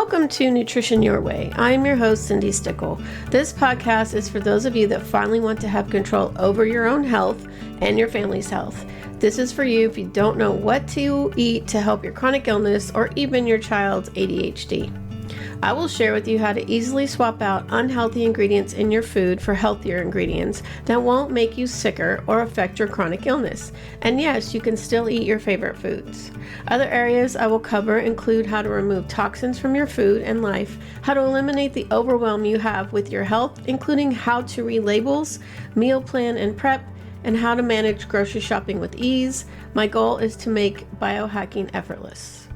Welcome to Nutrition Your Way. I'm your host, Cindy Stickle. This podcast is for those of you that finally want to have control over your own health and your family's health. This is for you if you don't know what to eat to help your chronic illness or even your child's ADHD. I will share with you how to easily swap out unhealthy ingredients in your food for healthier ingredients that won't make you sicker or affect your chronic illness. And yes, you can still eat your favorite foods. Other areas I will cover include how to remove toxins from your food and life, how to eliminate the overwhelm you have with your health, including how to read labels, meal plan and prep, and how to manage grocery shopping with ease. My goal is to make biohacking effortless.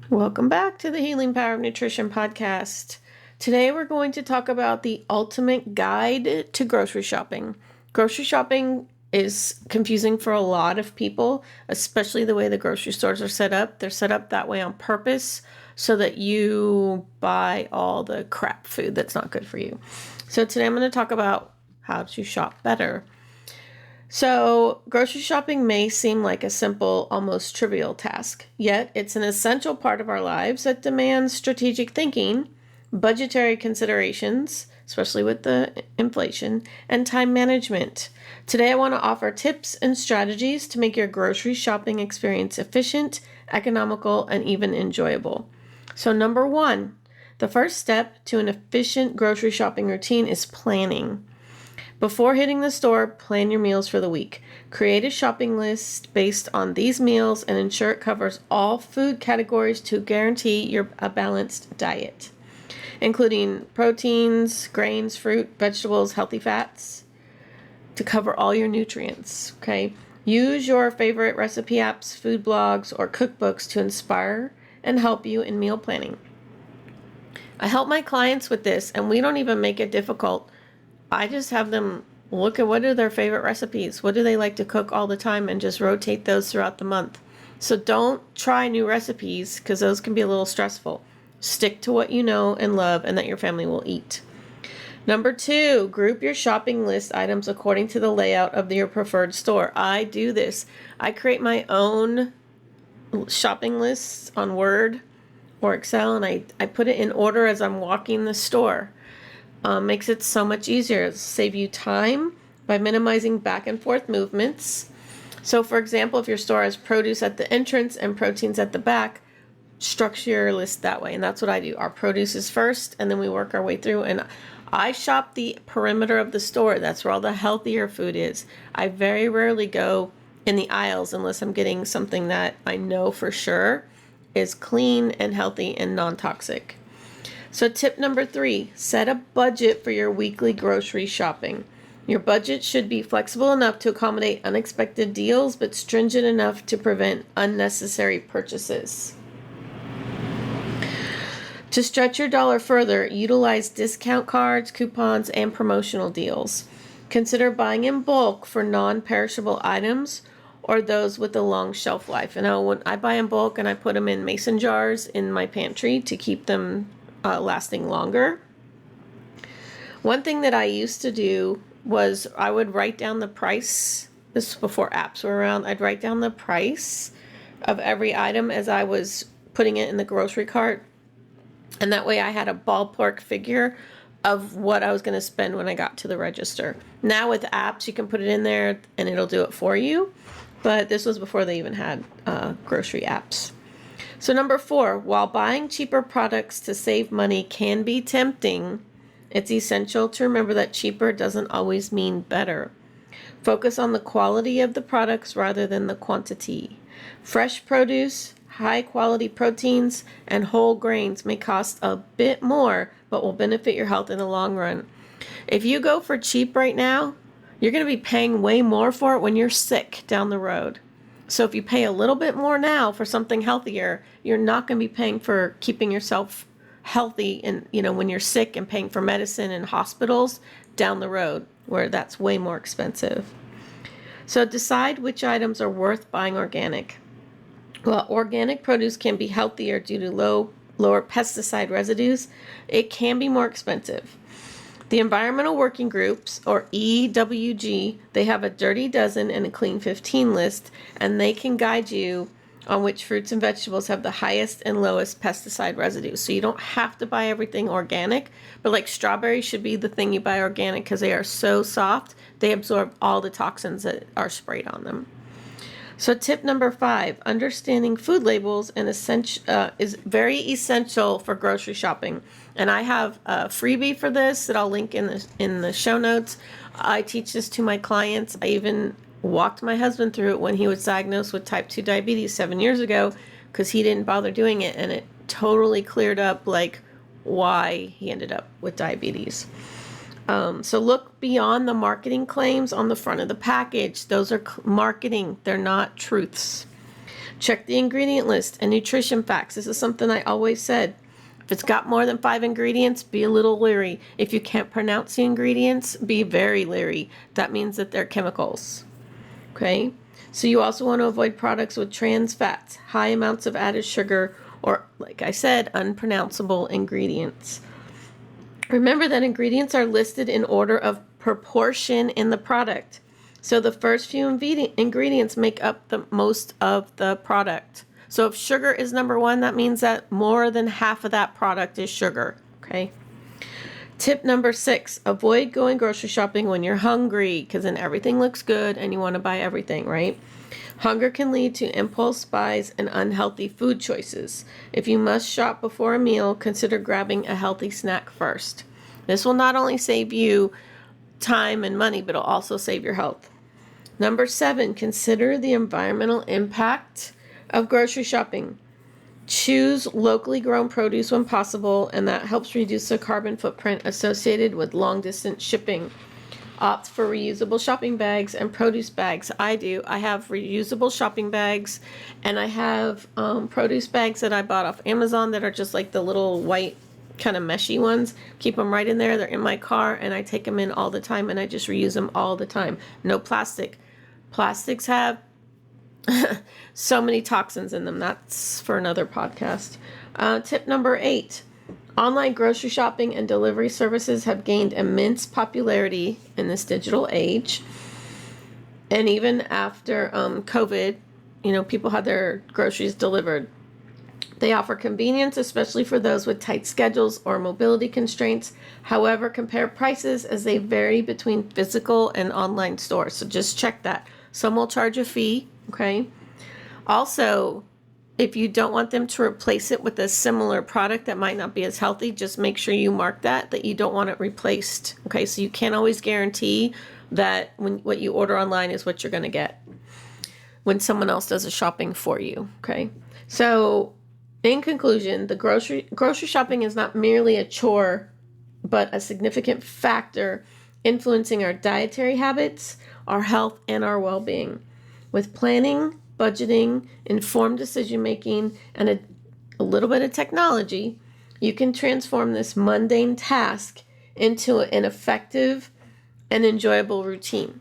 Welcome back to the Healing Power of Nutrition podcast. Today we're going to talk about the ultimate guide to grocery shopping. Grocery shopping is confusing for a lot of people, especially the way the grocery stores are set up. They're set up that way on purpose so that you buy all the crap food that's not good for you. So today I'm going to talk about how to shop better. So, grocery shopping may seem like a simple, almost trivial task, yet it's an essential part of our lives that demands strategic thinking, budgetary considerations, especially with the inflation, and time management. Today, I want to offer tips and strategies to make your grocery shopping experience efficient, economical, and even enjoyable. So, number one, the first step to an efficient grocery shopping routine is planning. Before hitting the store, plan your meals for the week. Create a shopping list based on these meals and ensure it covers all food categories to guarantee a balanced diet, including proteins, grains, fruit, vegetables, healthy fats, to cover all your nutrients, okay? Use your favorite recipe apps, food blogs, or cookbooks to inspire and help you in meal planning. I help my clients with this, and we don't even make it difficult. I just have them look at what are their favorite recipes, what do they like to cook all the time, and just rotate those throughout the month. So don't try new recipes because those can be a little stressful. Stick to what you know and love and that your family will eat. Number two, group your shopping list items according to the layout of your preferred store. I do this. I create my own shopping lists on Word or Excel, and I put it in order as I'm walking the store. Makes it so much easier. It'll save you time by minimizing back and forth movements. So for example, if your store has produce at the entrance and proteins at the back, structure your list that way. And that's what I do. Our produce is first, and then we work our way through. And I shop the perimeter of the store. That's where all the healthier food is. I very rarely go in the aisles unless I'm getting something that I know for sure is clean and healthy and non-toxic. So tip number three, set a budget for your weekly grocery shopping. Your budget should be flexible enough to accommodate unexpected deals, but stringent enough to prevent unnecessary purchases. To stretch your dollar further, utilize discount cards, coupons, and promotional deals. Consider buying in bulk for non-perishable items or those with a long shelf life. And when I buy in bulk and I put them in mason jars in my pantry to keep them lasting longer. One thing that I used to do was I would write down the price. This was before apps were around. I'd write down the price of every item as I was putting it in the grocery cart. And that way I had a ballpark figure of what I was going to spend when I got to the register. Now with apps, you can put it in there and it'll do it for you. But this was before they even had grocery apps. So number four, while buying cheaper products to save money can be tempting, it's essential to remember that cheaper doesn't always mean better. Focus on the quality of the products rather than the quantity. Fresh produce, high quality proteins, and whole grains may cost a bit more, but will benefit your health in the long run. If you go for cheap right now, you're going to be paying way more for it when you're sick down the road. So if you pay a little bit more now for something healthier, you're not going to be paying for keeping yourself healthy and, when you're sick and paying for medicine in hospitals down the road where that's way more expensive. So decide which items are worth buying organic. While organic produce can be healthier due to lower pesticide residues, it can be more expensive. The Environmental Working Groups, or EWG, they have a dirty dozen and a clean 15 list, and they can guide you on which fruits and vegetables have the highest and lowest pesticide residues. So you don't have to buy everything organic, but like strawberries should be the thing you buy organic because they are so soft, they absorb all the toxins that are sprayed on them. So tip number 5, understanding food labels and is very essential for grocery shopping. And I have a freebie for this that I'll link in the show notes. I teach this to my clients. I even walked my husband through it when he was diagnosed with type 2 diabetes 7 years ago because he didn't bother doing it, and it totally cleared up like why he ended up with diabetes. So look beyond the marketing claims on the front of the package. Those are marketing. They're not truths. Check the ingredient list and nutrition facts. This is something I always said. If it's got more than 5 ingredients, be a little leery. If you can't pronounce the ingredients, be very leery. That means that they're chemicals. Okay? So you also want to avoid products with trans fats, high amounts of added sugar, or, like I said, unpronounceable ingredients. Remember that ingredients are listed in order of proportion in the product. So the first few ingredients make up the most of the product. So if sugar is number 1, that means that more than half of that product is sugar. Okay. Tip number 6, avoid going grocery shopping when you're hungry, because then everything looks good and you want to buy everything, right? Hunger can lead to impulse buys and unhealthy food choices. If you must shop before a meal, consider grabbing a healthy snack first. This will not only save you time and money, but it'll also save your health. Number 7, consider the environmental impact of grocery shopping. Choose locally grown produce when possible, and that helps reduce the carbon footprint associated with long-distance shipping. Opt for reusable shopping bags and produce bags. I do. I have reusable shopping bags, and I have produce bags that I bought off Amazon that are just like the little white kind of meshy ones. Keep them right in there. They're in my car, and I take them in all the time, and I just reuse them all the time. No plastic. Plastics have so many toxins in them. That's for another podcast. Tip number 8. Online grocery shopping and delivery services have gained immense popularity in this digital age. And even after COVID, people had their groceries delivered. They offer convenience, especially for those with tight schedules or mobility constraints. However, compare prices as they vary between physical and online stores. So just check that. Some will charge a fee, okay? Also, if you don't want them to replace it with a similar product that might not be as healthy, just make sure you mark that you don't want it replaced. Okay, so you can't always guarantee that what you order online is what you're going to get when someone else does the shopping for you. Okay, so in conclusion, the grocery shopping is not merely a chore, but a significant factor influencing our dietary habits, our health, and our well-being. With planning, budgeting, informed decision-making, and a little bit of technology, you can transform this mundane task into an effective and enjoyable routine.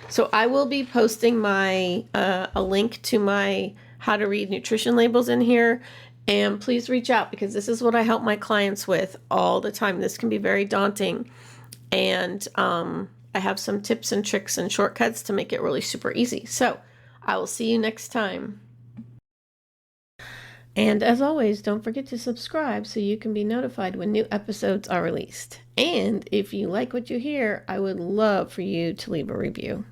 So I will be posting a link to my how to read nutrition labels in here, and please reach out because this is what I help my clients with all the time. This can be very daunting, and I have some tips and tricks and shortcuts to make it really super easy. So I will see you next time. And as always, don't forget to subscribe so you can be notified when new episodes are released. And if you like what you hear, I would love for you to leave a review.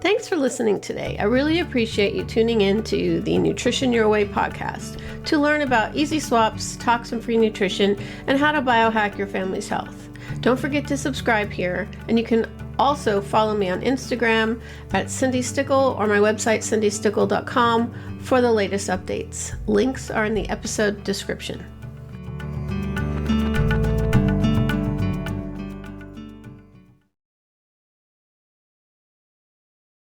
Thanks for listening today. I really appreciate you tuning in to the Nutrition Your Way podcast to learn about easy swaps, toxin-free nutrition, and how to biohack your family's health. Don't forget to subscribe here, and you can also follow me on Instagram at Cindy Stickle or my website cindystickle.com for the latest updates. Links are in the episode description.